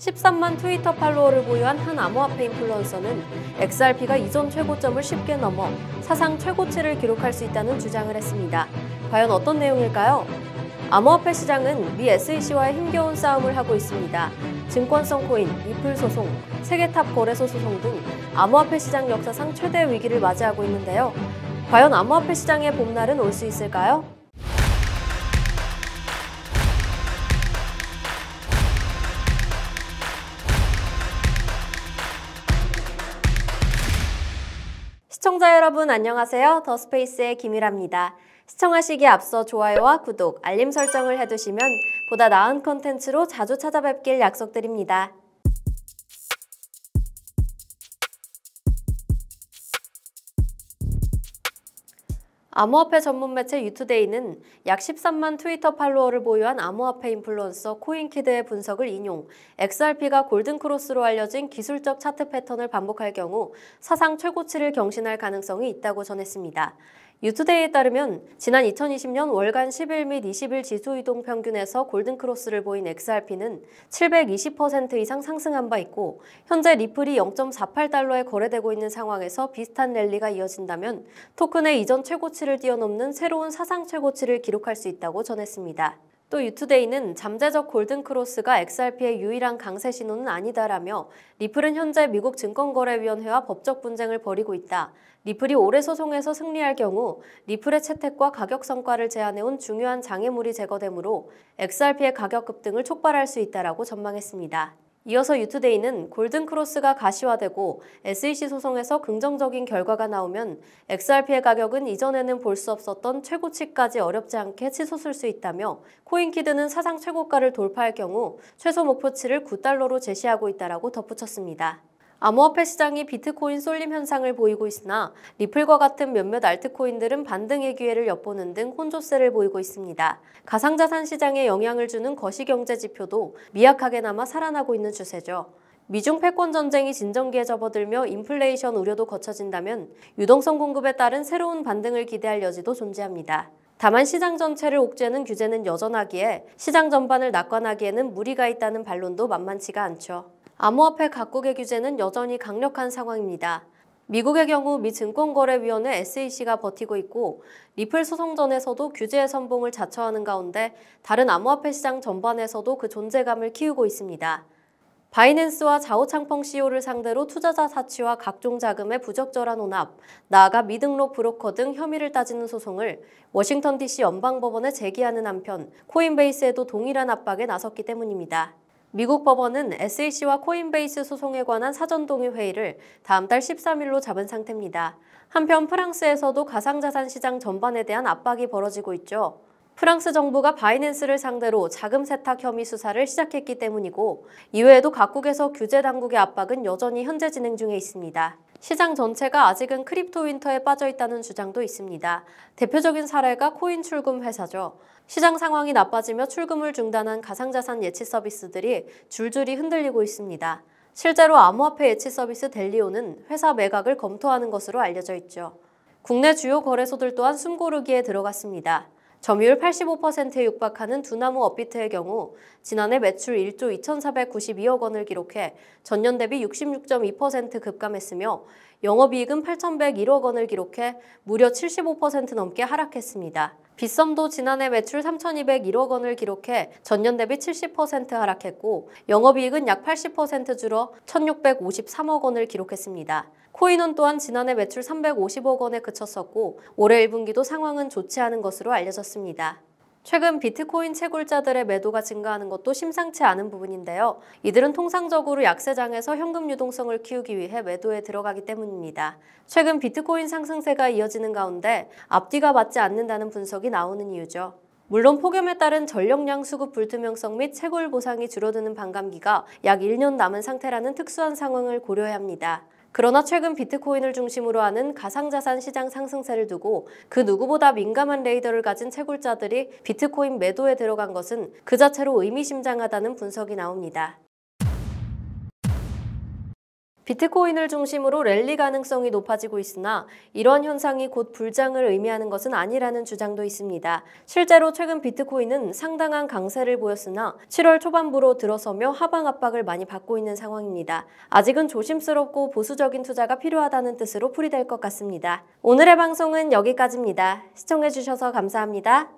13만 트위터 팔로워를 보유한 한 암호화폐 인플루언서는 XRP가 이전 최고점을 쉽게 넘어 사상 최고치를 기록할 수 있다는 주장을 했습니다. 과연 어떤 내용일까요? 암호화폐 시장은 미 SEC와의 힘겨운 싸움을 하고 있습니다. 증권성 코인, 리플 소송, 세계 탑 거래소 소송 등 암호화폐 시장 역사상 최대 위기를 맞이하고 있는데요. 과연 암호화폐 시장의 봄날은 올 수 있을까요? 시청자 여러분 안녕하세요. 더스페이스의 김일아입니다. 시청하시기에 앞서 좋아요와 구독, 알림 설정을 해두시면 보다 나은 컨텐츠로 자주 찾아뵙길 약속드립니다. 암호화폐 전문 매체 유투데이는 약 13만 트위터 팔로워를 보유한 암호화폐 인플루언서 코인키드의 분석을 인용, XRP가 골든크로스로 알려진 기술적 차트 패턴을 반복할 경우 사상 최고치를 경신할 가능성이 있다고 전했습니다. 유투데이에 따르면 지난 2020년 월간 10일 및 20일 지수 이동 평균에서 골든크로스를 보인 XRP는 720% 이상 상승한 바 있고, 현재 리플이 0.48달러에 거래되고 있는 상황에서 비슷한 랠리가 이어진다면 토큰의 이전 최고치를 뛰어넘는 새로운 사상 최고치를 기록할 수 있다고 전했습니다. 또 유투데이는 잠재적 골든크로스가 XRP의 유일한 강세 신호는 아니다라며 리플은 현재 미국 증권거래위원회와 법적 분쟁을 벌이고 있다. 리플이 올해 소송에서 승리할 경우 리플의 채택과 가격 성과를 제안해온 중요한 장애물이 제거되므로 XRP의 가격 급등을 촉발할 수 있다라고 전망했습니다. 이어서 유투데이는 골든크로스가 가시화되고 SEC 소송에서 긍정적인 결과가 나오면 XRP의 가격은 이전에는 볼 수 없었던 최고치까지 어렵지 않게 치솟을 수 있다며, 코인키드는 사상 최고가를 돌파할 경우 최소 목표치를 9달러로 제시하고 있다라고 덧붙였습니다. 암호화폐 시장이 비트코인 쏠림 현상을 보이고 있으나 리플과 같은 몇몇 알트코인들은 반등의 기회를 엿보는 등 혼조세를 보이고 있습니다. 가상자산 시장에 영향을 주는 거시경제 지표도 미약하게나마 살아나고 있는 추세죠. 미중 패권 전쟁이 진정기에 접어들며 인플레이션 우려도 거쳐진다면 유동성 공급에 따른 새로운 반등을 기대할 여지도 존재합니다. 다만 시장 전체를 옥죄는 규제는 여전하기에 시장 전반을 낙관하기에는 무리가 있다는 반론도 만만치가 않죠. 암호화폐 각국의 규제는 여전히 강력한 상황입니다. 미국의 경우 미 증권거래위원회 SEC가 버티고 있고, 리플 소송전에서도 규제의 선봉을 자처하는 가운데 다른 암호화폐 시장 전반에서도 그 존재감을 키우고 있습니다. 바이낸스와 자오창펑 CEO를 상대로 투자자 사치와 각종 자금의 부적절한 혼합, 나아가 미등록 브로커 등 혐의를 따지는 소송을 워싱턴 DC 연방법원에 제기하는 한편 코인베이스에도 동일한 압박에 나섰기 때문입니다. 미국 법원은 SEC와 코인베이스 소송에 관한 사전동의 회의를 다음 달 13일로 잡은 상태입니다. 한편 프랑스에서도 가상자산 시장 전반에 대한 압박이 벌어지고 있죠. 프랑스 정부가 바이낸스를 상대로 자금 세탁 혐의 수사를 시작했기 때문이고, 이외에도 각국에서 규제 당국의 압박은 여전히 현재 진행 중에 있습니다. 시장 전체가 아직은 크립토 윈터에 빠져 있다는 주장도 있습니다. 대표적인 사례가 코인 출금 회사죠. 시장 상황이 나빠지며 출금을 중단한 가상자산 예치 서비스들이 줄줄이 흔들리고 있습니다. 실제로 암호화폐 예치 서비스 델리오는 회사 매각을 검토하는 것으로 알려져 있죠. 국내 주요 거래소들 또한 숨고르기에 들어갔습니다. 점유율 85%에 육박하는 두나무 업비트의 경우 지난해 매출 1조 2,492억 원을 기록해 전년 대비 66.2% 급감했으며, 영업이익은 8,101억 원을 기록해 무려 75% 넘게 하락했습니다. 빗썸도 지난해 매출 3,201억 원을 기록해 전년 대비 70% 하락했고, 영업이익은 약 80% 줄어 1,653억 원을 기록했습니다. 코인원 또한 지난해 매출 350억 원에 그쳤었고, 올해 1분기도 상황은 좋지 않은 것으로 알려졌습니다. 최근 비트코인 채굴자들의 매도가 증가하는 것도 심상치 않은 부분인데요. 이들은 통상적으로 약세장에서 현금 유동성을 키우기 위해 매도에 들어가기 때문입니다. 최근 비트코인 상승세가 이어지는 가운데 앞뒤가 맞지 않는다는 분석이 나오는 이유죠. 물론 폭염에 따른 전력량 수급 불투명성 및 채굴 보상이 줄어드는 반감기가 약 1년 남은 상태라는 특수한 상황을 고려해야 합니다. 그러나 최근 비트코인을 중심으로 하는 가상자산 시장 상승세를 두고 그 누구보다 민감한 레이더를 가진 채굴자들이 비트코인 매도에 들어간 것은 그 자체로 의미심장하다는 분석이 나옵니다. 비트코인을 중심으로 랠리 가능성이 높아지고 있으나 이러한 현상이 곧 불장을 의미하는 것은 아니라는 주장도 있습니다. 실제로 최근 비트코인은 상당한 강세를 보였으나 7월 초반부로 들어서며 하방 압박을 많이 받고 있는 상황입니다. 아직은 조심스럽고 보수적인 투자가 필요하다는 뜻으로 풀이될 것 같습니다. 오늘의 방송은 여기까지입니다. 시청해주셔서 감사합니다.